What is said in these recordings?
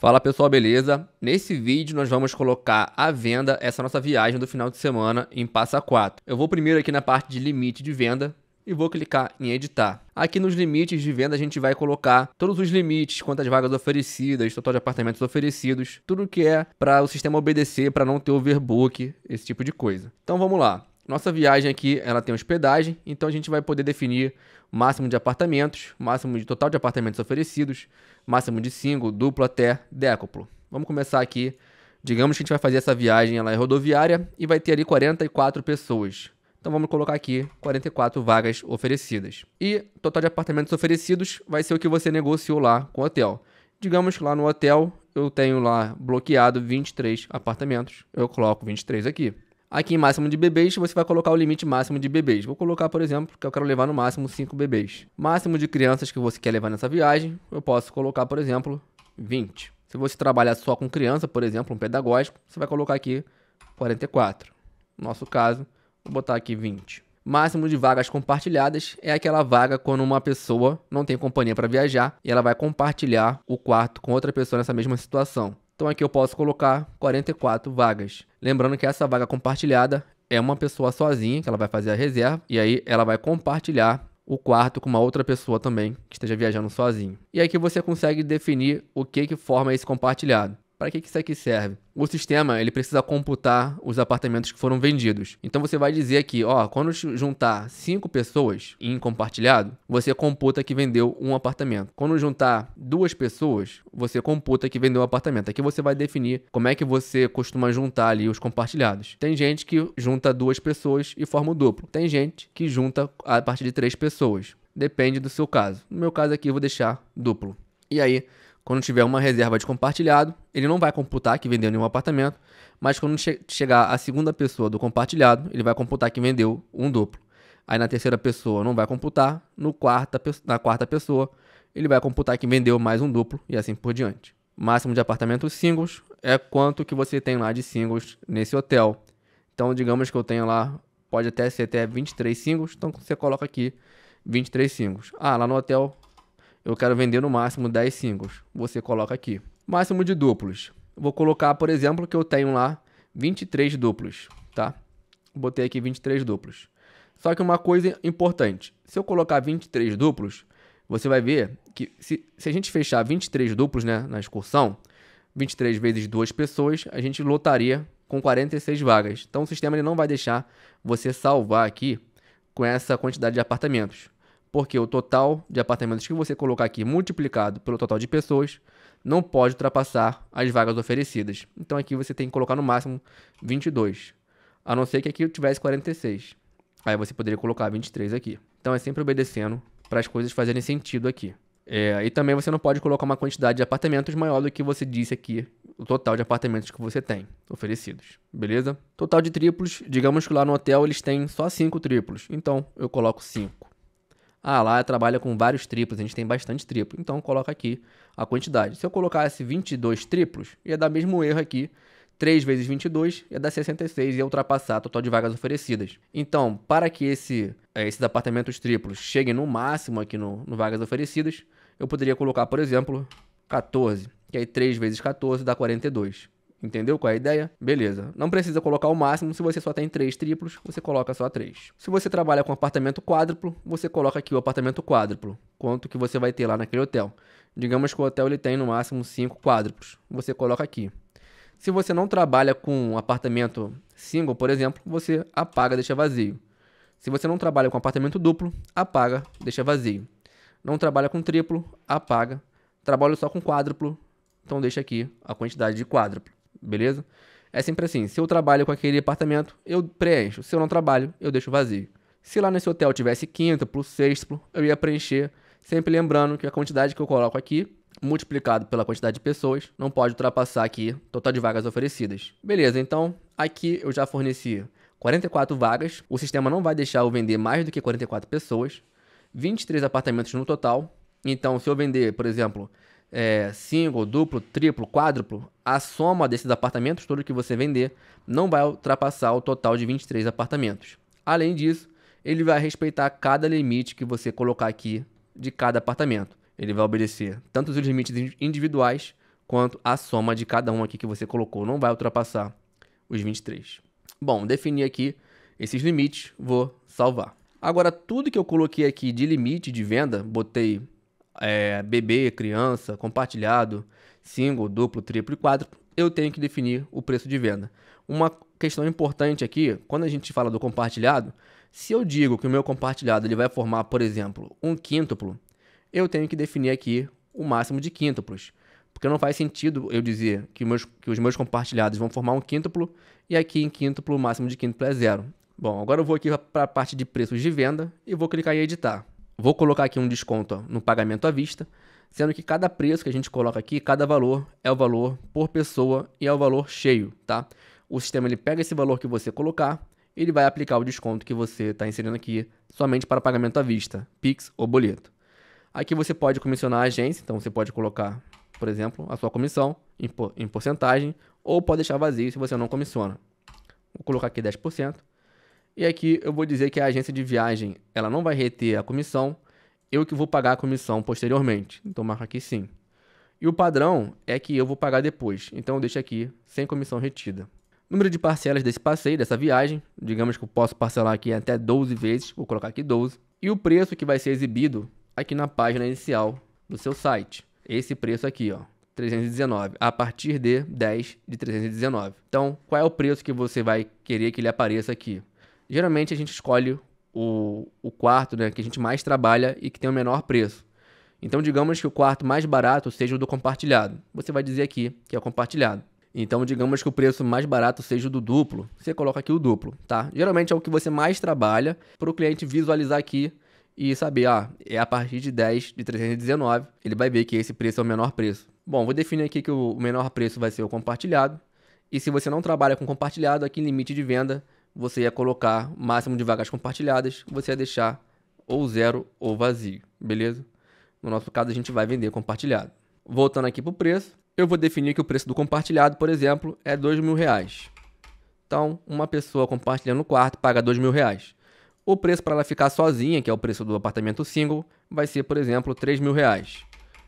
Fala pessoal, beleza? Nesse vídeo nós vamos colocar à venda essa nossa viagem do final de semana em Passa Quatro. Eu vou primeiro aqui na parte de limite de venda e vou clicar em editar. Aqui nos limites de venda a gente vai colocar todos os limites, quantas vagas oferecidas, total de apartamentos oferecidos, tudo que é para o sistema obedecer, para não ter overbook, esse tipo de coisa. Então vamos lá. Nossa viagem aqui, ela tem hospedagem, então a gente vai poder definir o máximo de apartamentos, máximo de total de apartamentos oferecidos, máximo de single, duplo até décuplo. Vamos começar aqui. Digamos que a gente vai fazer essa viagem, ela é rodoviária e vai ter ali 44 pessoas. Então vamos colocar aqui 44 vagas oferecidas. E total de apartamentos oferecidos vai ser o que você negociou lá com o hotel. Digamos que lá no hotel eu tenho lá bloqueado 23 apartamentos. Eu coloco 23 aqui. Aqui em máximo de bebês, você vai colocar o limite máximo de bebês. Vou colocar, por exemplo, que eu quero levar no máximo 5 bebês. Máximo de crianças que você quer levar nessa viagem, eu posso colocar, por exemplo, 20. Se você trabalhar só com criança, por exemplo, um pedagógico, você vai colocar aqui 44. No nosso caso, vou botar aqui 20. Máximo de vagas compartilhadas é aquela vaga quando uma pessoa não tem companhia para viajar e ela vai compartilhar o quarto com outra pessoa nessa mesma situação. Então aqui eu posso colocar 44 vagas. Lembrando que essa vaga compartilhada é uma pessoa sozinha, que ela vai fazer a reserva, e aí ela vai compartilhar o quarto com uma outra pessoa também, que esteja viajando sozinho. E aqui você consegue definir o que forma esse compartilhado. Para que isso aqui serve? O sistema ele precisa computar os apartamentos que foram vendidos. Então você vai dizer aqui, ó, quando juntar 5 pessoas em compartilhado, você computa que vendeu um apartamento. Quando juntar 2 pessoas, você computa que vendeu um apartamento. Aqui você vai definir como é que você costuma juntar ali os compartilhados. Tem gente que junta 2 pessoas e forma o duplo. Tem gente que junta a partir de 3 pessoas. Depende do seu caso. No meu caso aqui eu vou deixar duplo. E aí, quando tiver uma reserva de compartilhado, ele não vai computar que vendeu nenhum apartamento, mas quando chegar a segunda pessoa do compartilhado, ele vai computar que vendeu um duplo. Aí na terceira pessoa não vai computar, na quarta pessoa ele vai computar que vendeu mais um duplo e assim por diante. Máximo de apartamentos singles é quanto que você tem lá de singles nesse hotel. Então digamos que eu tenho lá, pode até ser até 23 singles, então você coloca aqui 23 singles. Ah, lá no hotel eu quero vender no máximo 10 singles. Você coloca aqui. Máximo de duplos. Vou colocar, por exemplo, que eu tenho lá 23 duplos, tá? Botei aqui 23 duplos. Só que uma coisa importante. Se eu colocar 23 duplos, você vai ver que se a gente fechar 23 duplos, né, na excursão, 23 vezes 2 pessoas, a gente lotaria com 46 vagas. Então o sistema ele não vai deixar você salvar aqui com essa quantidade de apartamentos. Porque o total de apartamentos que você colocar aqui multiplicado pelo total de pessoas não pode ultrapassar as vagas oferecidas. Então aqui você tem que colocar no máximo 22, a não ser que aqui eu tivesse 46. Aí você poderia colocar 23 aqui. Então é sempre obedecendo para as coisas fazerem sentido aqui. E também você não pode colocar uma quantidade de apartamentos maior do que você disse aqui, o total de apartamentos que você tem oferecidos, beleza? Total de triplos, digamos que lá no hotel eles têm só 5 triplos, então eu coloco 5. Ah, lá trabalha com vários triplos, a gente tem bastante triplo. Então, coloca aqui a quantidade. Se eu colocasse 22 triplos, ia dar mesmo erro aqui. 3 vezes 22 ia dar 66 e ia ultrapassar o total de vagas oferecidas. Então, para que esses apartamentos triplos cheguem no máximo aqui no vagas oferecidas, eu poderia colocar, por exemplo, 14. Que aí 3 vezes 14 dá 42. Entendeu qual é a ideia? Beleza. Não precisa colocar o máximo, se você só tem 3 triplos, você coloca só 3. Se você trabalha com apartamento quádruplo, você coloca aqui o apartamento quádruplo. Quanto que você vai ter lá naquele hotel. Digamos que o hotel ele tem no máximo 5 quádruplos. Você coloca aqui. Se você não trabalha com um apartamento single, por exemplo, você apaga, deixa vazio. Se você não trabalha com apartamento duplo, apaga, deixa vazio. Não trabalha com triplo, apaga. Trabalha só com quádruplo, então deixa aqui a quantidade de quádruplo. Beleza? É sempre assim, se eu trabalho com aquele apartamento, eu preencho. Se eu não trabalho, eu deixo vazio. Se lá nesse hotel tivesse quíntuplo, sextuplo, eu ia preencher, sempre lembrando que a quantidade que eu coloco aqui, multiplicado pela quantidade de pessoas, não pode ultrapassar aqui o total de vagas oferecidas. Beleza, então aqui eu já forneci 44 vagas, o sistema não vai deixar eu vender mais do que 44 pessoas, 23 apartamentos no total. Então se eu vender, por exemplo, single, duplo, triplo, quádruplo, a soma desses apartamentos, tudo que você vender, não vai ultrapassar o total de 23 apartamentos. Além disso, ele vai respeitar cada limite que você colocar aqui de cada apartamento. Ele vai obedecer tanto os limites individuais quanto a soma de cada um aqui que você colocou. Não vai ultrapassar os 23. Bom, defini aqui esses limites, vou salvar. Agora, tudo que eu coloquei aqui de limite de venda, botei bebê, criança, compartilhado, single, duplo, triplo e quádruplo, eu tenho que definir o preço de venda. Uma questão importante aqui, quando a gente fala do compartilhado, se eu digo que o meu compartilhado ele vai formar, por exemplo, um quíntuplo, eu tenho que definir aqui o máximo de quíntuplos. Porque não faz sentido eu dizer que os meus compartilhados vão formar um quíntuplo e aqui em quíntuplo o máximo de quíntuplo é 0. Bom, agora eu vou aqui para a parte de preços de venda e vou clicar em editar. Vou colocar aqui um desconto no pagamento à vista, sendo que cada preço que a gente coloca aqui, cada valor é o valor por pessoa e é o valor cheio, tá? O sistema ele pega esse valor que você colocar e ele vai aplicar o desconto que você está inserindo aqui somente para pagamento à vista, Pix ou boleto. Aqui você pode comissionar a agência, então você pode colocar, por exemplo, a sua comissão em porcentagem ou pode deixar vazio se você não comissiona. Vou colocar aqui 10%. E aqui eu vou dizer que a agência de viagem ela não vai reter a comissão, eu que vou pagar a comissão posteriormente. Então marca aqui sim. E o padrão é que eu vou pagar depois, então eu deixo aqui sem comissão retida. Número de parcelas desse passeio, dessa viagem, digamos que eu posso parcelar aqui até 12 vezes, vou colocar aqui 12. E o preço que vai ser exibido aqui na página inicial do seu site. Esse preço aqui, ó, 319, a partir de 10 de 319. Então, qual é o preço que você vai querer que ele apareça aqui? Geralmente a gente escolhe o quarto, né, que a gente mais trabalha e que tem o menor preço. Então, digamos que o quarto mais barato seja o do compartilhado. Você vai dizer aqui que é o compartilhado. Então, digamos que o preço mais barato seja o do duplo. Você coloca aqui o duplo, tá? Geralmente é o que você mais trabalha para o cliente visualizar aqui e saber, é a partir de 10 de 319. Ele vai ver que esse preço é o menor preço. Bom, vou definir aqui que o menor preço vai ser o compartilhado. E se você não trabalha com compartilhado, aqui em limite de venda, você ia colocar máximo de vagas compartilhadas, você ia deixar ou 0 ou vazio, beleza? No nosso caso, a gente vai vender compartilhado. Voltando aqui para o preço, eu vou definir que o preço do compartilhado, por exemplo, é R$2.000. Então, uma pessoa compartilhando o quarto paga R$2.000. O preço para ela ficar sozinha, que é o preço do apartamento single, vai ser, por exemplo, R$3.000.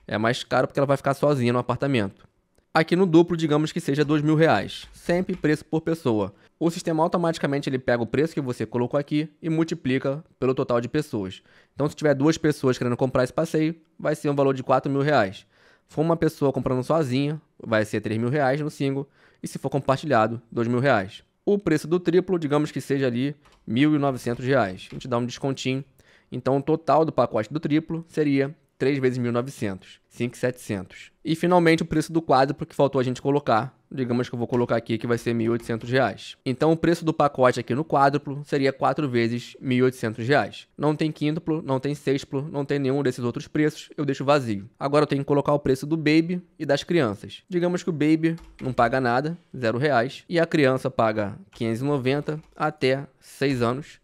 É mais caro porque ela vai ficar sozinha no apartamento. Aqui no duplo, digamos que seja R$2.000, sempre preço por pessoa. O sistema automaticamente ele pega o preço que você colocou aqui e multiplica pelo total de pessoas. Então, se tiver 2 pessoas querendo comprar esse passeio, vai ser um valor de R$4.000. Se for uma pessoa comprando sozinha, vai ser R$3.000 no single, e se for compartilhado, R$2.000. O preço do triplo, digamos que seja ali R$1.900. A gente dá um descontinho. Então, o total do pacote do triplo seria 3 vezes 1.900, 5.700. E finalmente o preço do quádruplo que faltou a gente colocar. Digamos que eu vou colocar aqui que vai ser R$1.800. Então o preço do pacote aqui no quádruplo seria 4 vezes R$1.800. Não tem quíntuplo, não tem sextuplo, não tem nenhum desses outros preços, eu deixo vazio. Agora eu tenho que colocar o preço do baby e das crianças. Digamos que o baby não paga nada, R$0, e a criança paga 590 até 6 anos.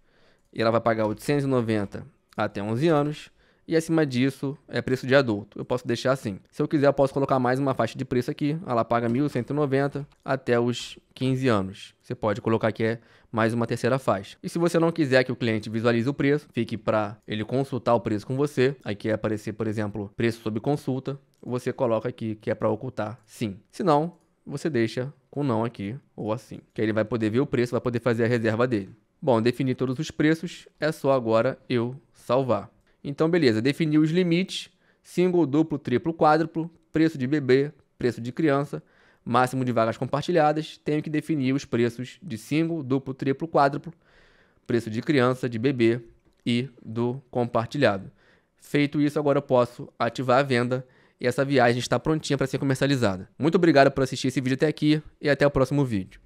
E ela vai pagar 890 até 11 anos. E acima disso é preço de adulto. Eu posso deixar assim. Se eu quiser, eu posso colocar mais uma faixa de preço aqui. Ela paga 1.190 até os 15 anos. Você pode colocar aqui mais uma terceira faixa. E se você não quiser que o cliente visualize o preço, fique para ele consultar o preço com você. Aqui vai aparecer, por exemplo, preço sob consulta. Você coloca aqui que é para ocultar sim. Se não, você deixa com não aqui ou assim. Que aí ele vai poder ver o preço, vai poder fazer a reserva dele. Bom, definir todos os preços, é só agora eu salvar. Então, beleza, defini os limites, single, duplo, triplo, quádruplo, preço de bebê, preço de criança, máximo de vagas compartilhadas, tenho que definir os preços de single, duplo, triplo, quádruplo, preço de criança, de bebê e do compartilhado. Feito isso, agora eu posso ativar a venda e essa viagem está prontinha para ser comercializada. Muito obrigado por assistir esse vídeo até aqui e até o próximo vídeo.